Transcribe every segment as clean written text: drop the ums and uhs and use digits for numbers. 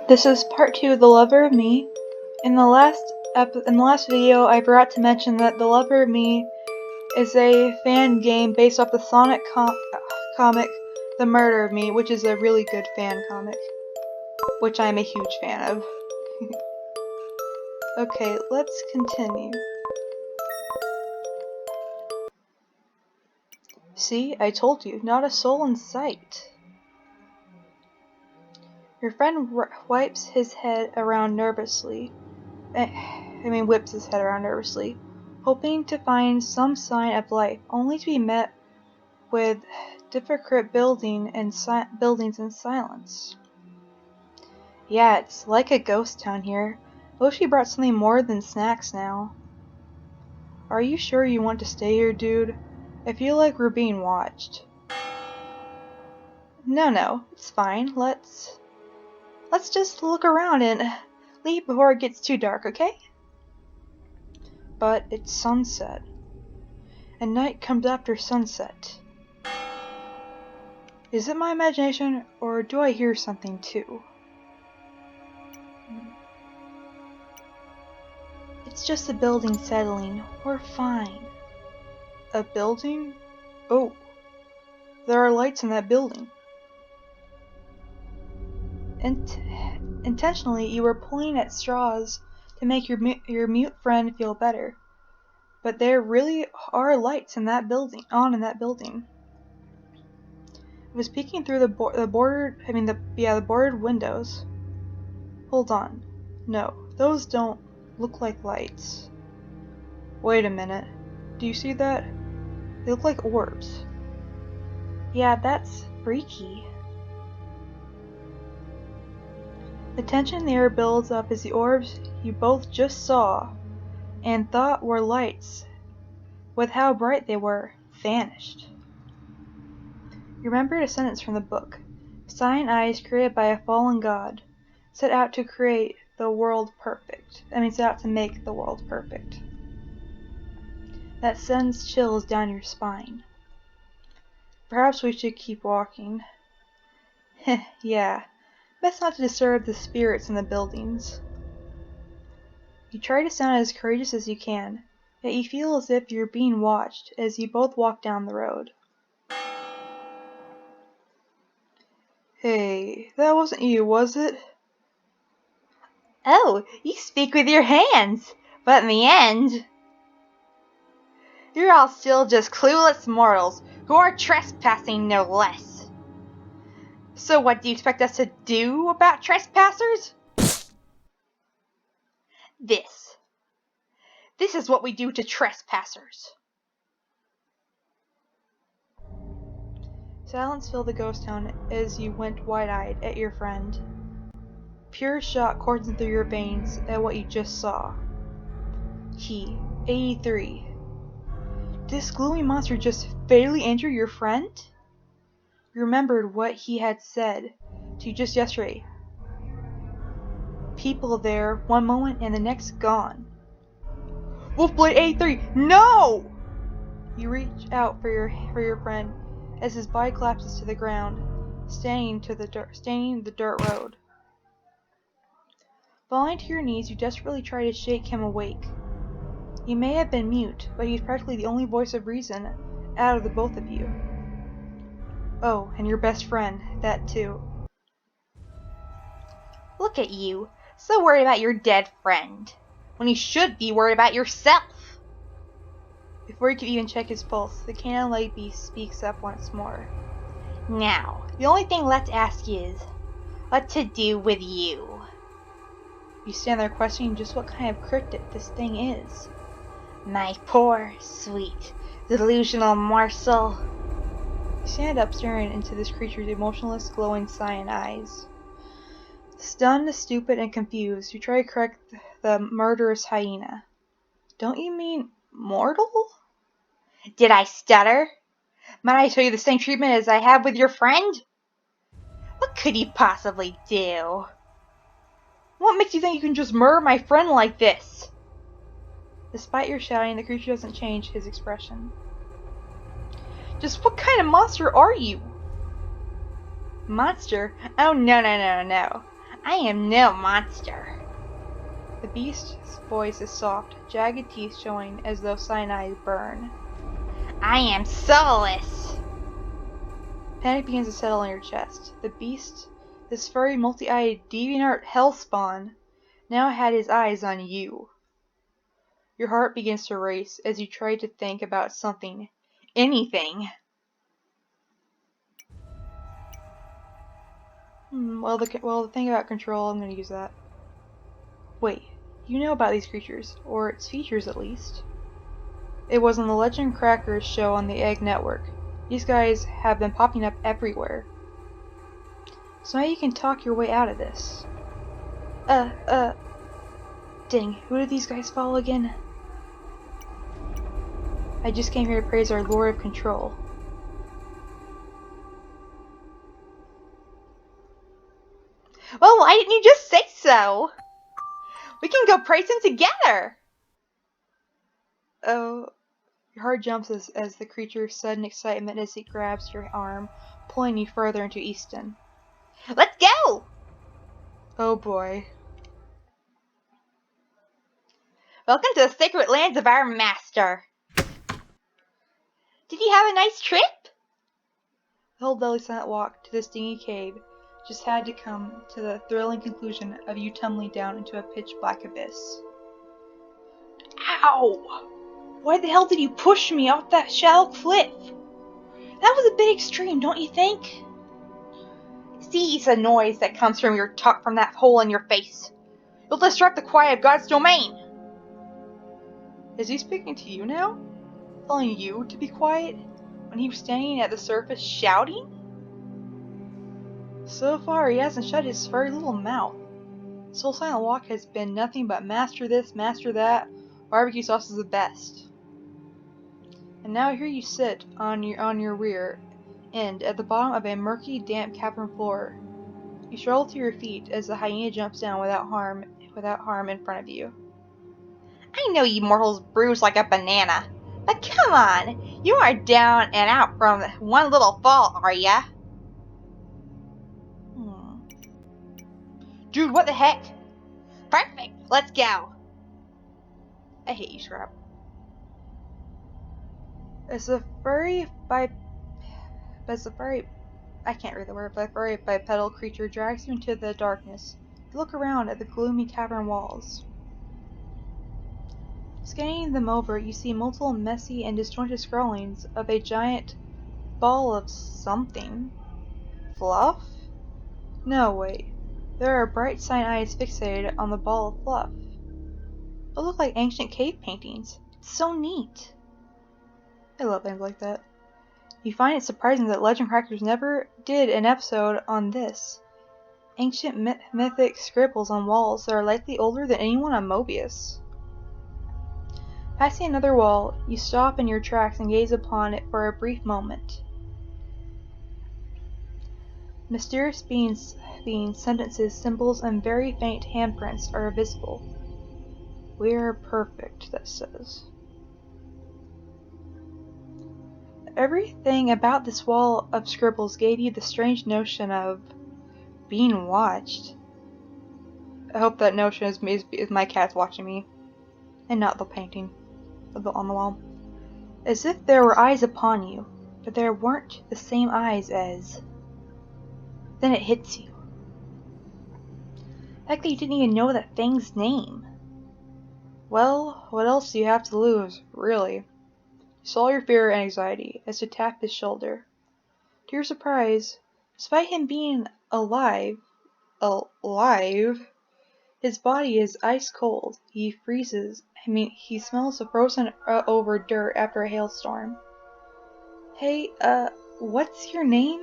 This is part 2 of The Lover of Me. In the last video, I forgot to mention that The Lover of Me is a fan game based off the Sonic comic The Murder of Me, which is a really good fan comic, which I am a huge fan of. Okay, let's continue. See, I told you, not a soul in sight. Your friend whips his head around nervously, hoping to find some sign of life, only to be met with difficult buildings and silence. Yeah, it's like a ghost town here. I wish we brought something more than snacks now. Are you sure you want to stay here, dude? I feel like we're being watched. No, it's fine. Let's just look around and leave before it gets too dark, okay? But it's sunset. And night comes after sunset. Is it my imagination, or do I hear something too? It's just a building settling. We're fine. A building? Oh, there are lights in that building. Intentionally, you were pulling at straws to make your mute friend feel better. But there really are lights in that building. I was peeking through the boarded windows. Hold on. No, those don't look like lights. Wait a minute. Do you see that? They look like orbs. Yeah, that's freaky. The tension in the air builds up as the orbs you both just saw and thought were lights, with how bright they were, vanished. You remembered a sentence from the book. Cyan eyes created by a fallen god set out to make the world perfect. That sends chills down your spine. Perhaps we should keep walking. Heh, yeah. Best not to disturb the spirits in the buildings. You try to sound as courageous as you can, yet you feel as if you're being watched as you both walk down the road. Hey, that wasn't you, was it? Oh, you speak with your hands, but in the end, you're all still just clueless mortals who are trespassing, no less. So what do you expect us to do about trespassers? This is what we do to trespassers. Silence filled the ghost town as you went wide-eyed at your friend. Pure shock coursing through your veins at what you just saw. He, 83. This gloomy monster just fatally injured your friend? You remembered what he had said to you just yesterday. People there, one moment and the next gone. Wolfblade 83, no! You reach out for your friend as his body collapses to the ground, staining the dirt road. Falling to your knees, you desperately try to shake him awake. He may have been mute, but he's practically the only voice of reason out of the both of you. Oh, and your best friend, that too. Look at you, so worried about your dead friend, when you should be worried about yourself. Before you can even check his pulse, the canine light beast speaks up once more. Now, the only thing left to ask is, what to do with you? You stand there questioning just what kind of cryptid this thing is. My poor, sweet, delusional morsel. You stand up staring into this creature's emotionless, glowing cyan eyes. Stunned, stupid, and confused, you try to correct the murderous hyena. Don't you mean mortal? Did I stutter? Might I show you the same treatment as I have with your friend? What could you possibly do? What makes you think you can just murder my friend like this? Despite your shouting, the creature doesn't change his expression. Just what kind of monster are you? Monster? Oh, no. I am no monster. The beast's voice is soft, jagged teeth showing as though cyanide burn. I am soulless. Panic begins to settle in your chest. The beast, this furry, multi-eyed, deviant hellspawn, now had his eyes on you. Your heart begins to race as you try to think about something. Anything. Well, the thing about control, I'm going to use that. Wait, you know about these creatures, or its features at least. It was on the Legend Crackers show on the Egg Network. These guys have been popping up everywhere. So now you can talk your way out of this. Dang, who did these guys follow again? I just came here to praise our Lord of Control. Well, why didn't you just say so? We can go praise him together. Oh, your heart jumps as the creature's sudden excitement as he grabs your arm, pulling you further into Easton. Let's go! Oh boy. Welcome to the sacred lands of our master. Did you have a nice trip? The whole deadly silent walk to this dingy cave just had to come to the thrilling conclusion of you tumbling down into a pitch-black abyss. Ow! Why the hell did you push me off that shallow cliff? That was a bit extreme, don't you think? Cease the noise that comes from your talk from that hole in your face. You'll disrupt the quiet of God's domain. Is he speaking to you now? Telling you to be quiet when he was standing at the surface shouting? So far, he hasn't shut his furry little mouth. This whole silent walk has been nothing but master this, master that. Barbecue sauce is the best. And now here you sit on your rear end at the bottom of a murky, damp cavern floor. You struggle to your feet as the hyena jumps down without harm in front of you. I know you mortals bruise like a banana, but come on, you aren't down and out from one little fall, are ya? Dude, what the heck? Perfect, let's go. I hate you, Scrap. As a furry bipedal creature drags you into the darkness, you look around at the gloomy cavern walls. Scanning them over, you see multiple messy and disjointed scrawlings of a giant ball of something. Fluff? No, wait. There are bright cyan eyes fixated on the ball of fluff. They look like ancient cave paintings. It's so neat. I love things like that. You find it surprising that Legend Crackers never did an episode on this. Ancient mythic scribbles on walls that are likely older than anyone on Mobius. Passing another wall, you stop in your tracks and gaze upon it for a brief moment. Mysterious beings, sentences, symbols, and very faint handprints are visible. We are perfect, that says. Everything about this wall of scribbles gave you the strange notion of being watched. I hope that notion is my cats watching me, and not the painting on the wall. As if there were eyes upon you, but there weren't the same eyes as... Then it hits you. The fact that you didn't even know that thing's name. Well, what else do you have to lose, really? You saw your fear and anxiety as to tap his shoulder. To your surprise, despite him being alive, his body is ice cold. He smells of frozen over dirt after a hailstorm. Hey, what's your name?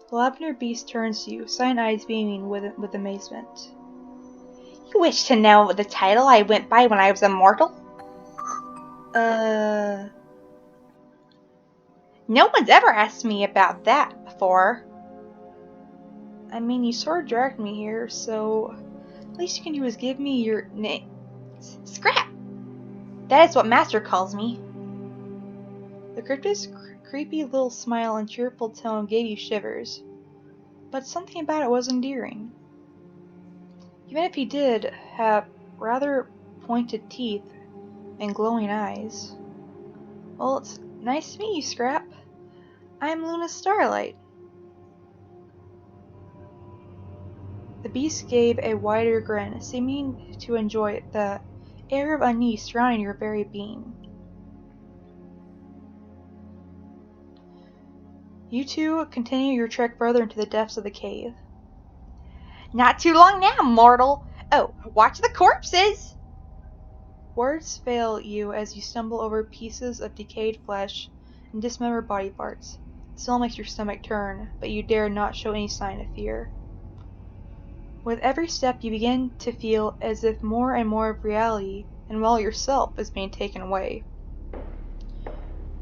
The lavender beast turns to you, cyan eyes beaming with amazement. You wish to know the title I went by when I was immortal? No one's ever asked me about that before. I mean, you sort of dragged me here, so at least you can do is give me your name. Scrap! That is what Master calls me. The crypt's creepy little smile and cheerful tone gave you shivers. but something about it was endearing. Even if he did have rather pointed teeth and glowing eyes. Well, it's nice to meet you, Scrap. I'm Luna Starlight. The beast gave a wider grin, seeming to enjoy the air of unease surrounding your very being. You two continue your trek further into the depths of the cave. Not too long now, mortal. Oh, watch the corpses! Words fail you as you stumble over pieces of decayed flesh and dismembered body parts. The smell makes your stomach turn, but you dare not show any sign of fear. With every step you begin to feel as if more and more of reality, and well yourself, is being taken away.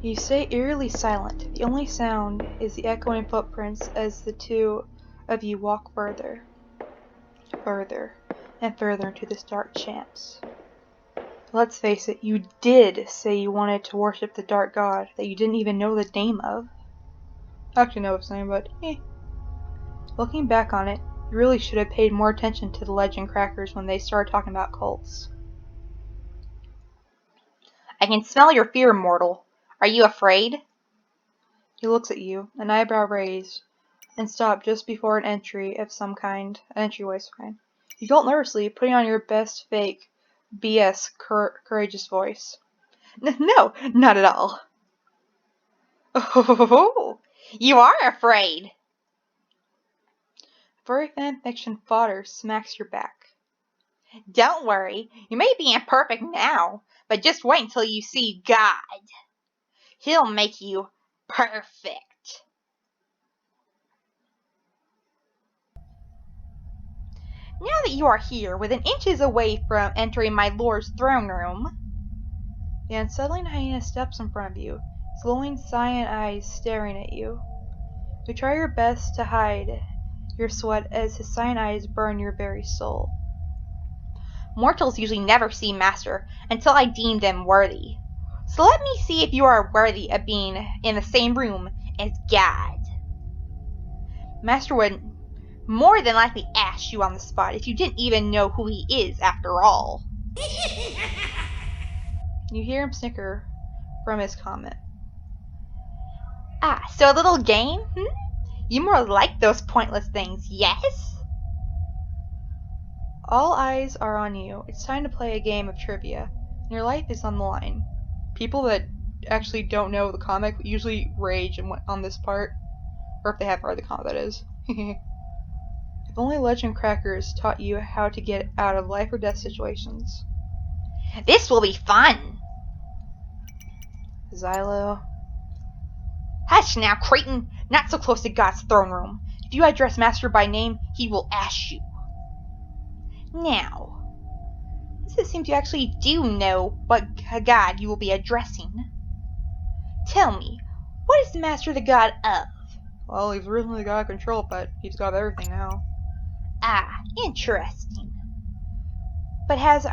You stay eerily silent. The only sound is the echoing footprints as the two of you walk further, and further into this dark champs. Let's face it, you did say you wanted to worship the dark god that you didn't even know the name of. I actually know his name, but Looking back on it, you really should have paid more attention to the legend crackers when they started talking about cults. I can smell your fear, mortal. Are you afraid? He looks at you, an eyebrow raised, and stopped just before an entryway of some kind. You jolt nervously, putting on your best fake BS courageous voice. No, not at all. Oh, you are afraid. Furry fanfiction fodder smacks your back. Don't worry, you may be imperfect now, but just wait until you see God. He'll make you perfect. Now that you are here, within inches away from entering my lord's throne room, the unsettling hyena steps in front of you, his glowing cyan eyes staring at you. You try your best to hide your sweat as his cyan eyes burn your very soul. Mortals usually never see Master until I deem them worthy. So let me see if you are worthy of being in the same room as God. Master would more than likely ask you on the spot if you didn't even know who he is after all. You hear him snicker from his comment. Ah, so a little game, You more like those pointless things, yes? All eyes are on you. It's time to play a game of trivia. Your life is on the line. People that actually don't know the comic usually rage on this part. Or if they have read the comic, that is. If only Legend Crackers taught you how to get out of life or death situations. This will be fun! Xylo. Hush now, Creighton! Not so close to God's throne room. If you address Master by name, he will ask you. Now, since it seems you actually do know what God you will be addressing, tell me, what is the Master the God of? Well, he's originally the god of control, but he's god of everything now. Ah, interesting. But has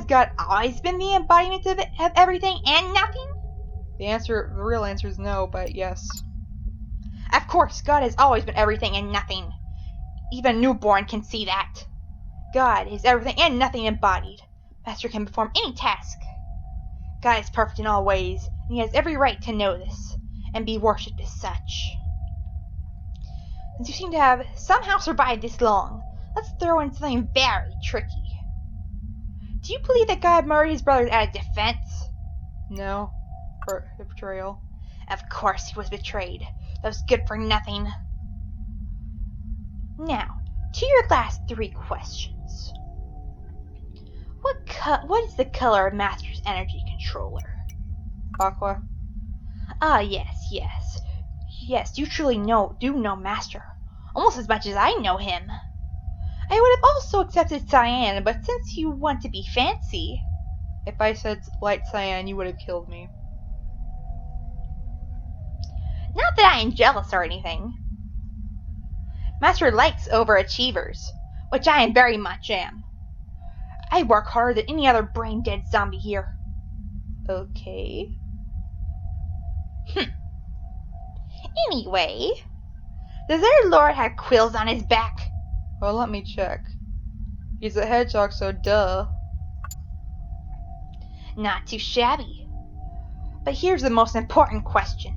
God always been the embodiment of everything and nothing? The real answer is no, but yes. Of course, God has always been everything and nothing. Even a newborn can see that. God is everything and nothing embodied. Master can perform any task. God is perfect in all ways, and he has every right to know this, and be worshipped as such. Since you seem to have somehow survived this long, let's throw in something very tricky. Do you believe that God murdered his brothers out of defense? No. For betrayal. Of course he was betrayed. That was good for nothing. Now, to your last 3 questions. What is the color of Master's energy controller? Aqua. Ah, yes. Yes, you truly do know Master. Almost as much as I know him. I would have also accepted cyan, but since you want to be fancy... If I said light cyan, you would have killed me. Not that I am jealous or anything. Master likes overachievers, which I am very much am. I work harder than any other brain-dead zombie here. Okay. Anyway, Does our lord have quills on his back? Well, let me check. He's a hedgehog, so duh. Not too shabby. But here's the most important question.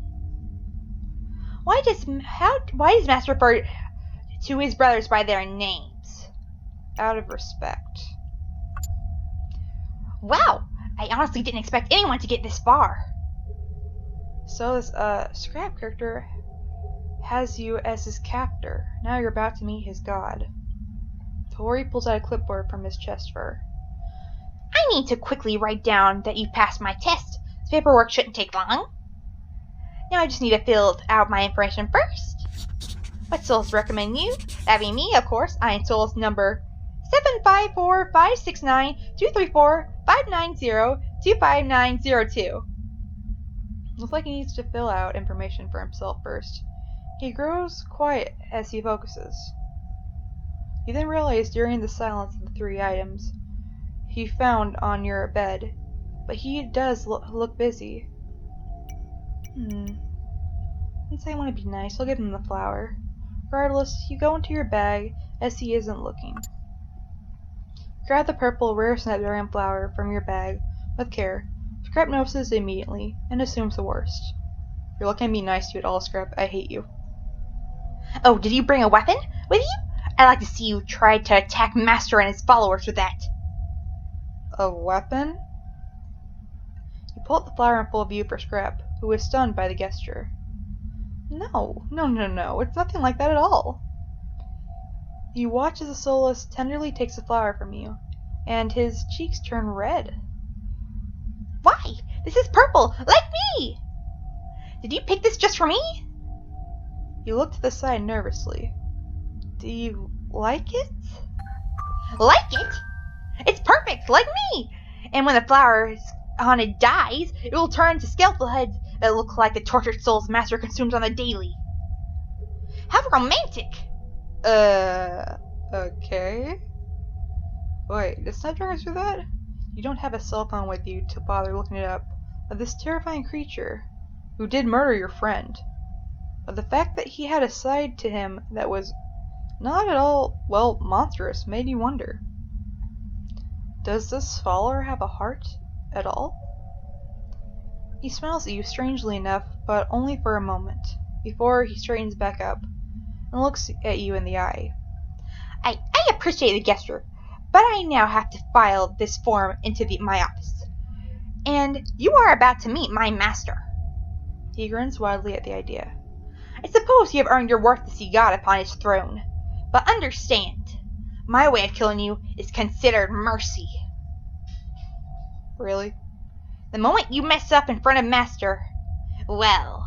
Why does Master refer to his brothers by their names? Out of respect. Wow, I honestly didn't expect anyone to get this far. So this Scrap character has you as his captor. Now you're about to meet his god. Tori pulls out a clipboard from his chest fur. I need to quickly write down that you passed my test. This paperwork shouldn't take long. Now I just need to fill out my information first. What souls recommend you? That be me, of course. I am souls number 754-569-234-590-25902. Looks like he needs to fill out information for himself first. He grows quiet as he focuses. You then realize during the silence of the 3 items he found on your bed, but he does look busy. Since I want to be nice, I'll give him the flower. Regardless, you go into your bag as he isn't looking. Grab the purple rare snapdragon flower from your bag with care. Scrap notices immediately and assumes the worst. You're looking at me nice to you at all, Scrap. I hate you. Oh, did you bring a weapon with you? I'd like to see you try to attack Master and his followers with that. A weapon? You pull out the flower in full view for Scrap, who is stunned by the gesture. No. It's nothing like that at all. You watch as the Soulless tenderly takes the flower from you, and his cheeks turn red. Why? This is purple, like me! Did you pick this just for me? You look to the side nervously. Do you like it? Like it? It's perfect, like me! And when the flower on it dies, it will turn into skeletal heads that look like the tortured souls Master consumes on the daily. How romantic! Okay. Wait, does Snapdragon do that? You don't have a cell phone with you to bother looking it up, but this terrifying creature, who did murder your friend, but the fact that he had a side to him that was not at all, well, monstrous, made you wonder. Does this follower have a heart at all? He smiles at you strangely enough, but only for a moment, before he straightens back up and looks at you in the eye. I appreciate the gesture, but I now have to file this form into my office. And you are about to meet my master. He grins widely at the idea. I suppose you have earned your worth to see God upon his throne, but understand, my way of killing you is considered mercy. Really? The moment you mess up in front of Master, well,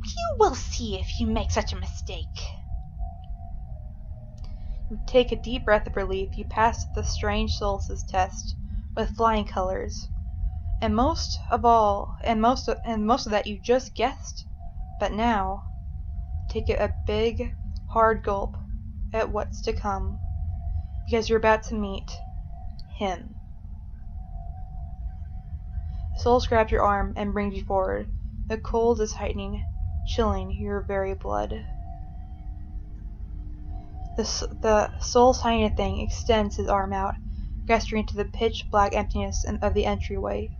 you will see if you make such a mistake. You take a deep breath of relief. You pass the strange Solstice test with flying colors, and most of that you just guessed. But now, take a big, hard gulp at what's to come, because you're about to meet him. Souls grabs your arm and brings you forward. The cold is heightening, chilling your very blood. The soul's tiny thing extends his arm out, gesturing into the pitch-black emptiness of the entryway,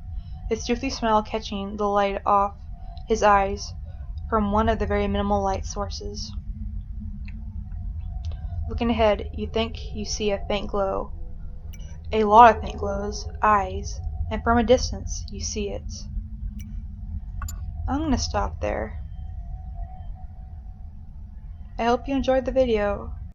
his toothy smile catching the light off his eyes from one of the very minimal light sources. Looking ahead, you think you see a faint glow. A lot of faint glows, eyes, and from a distance you see it. I'm gonna stop there. I hope you enjoyed the video.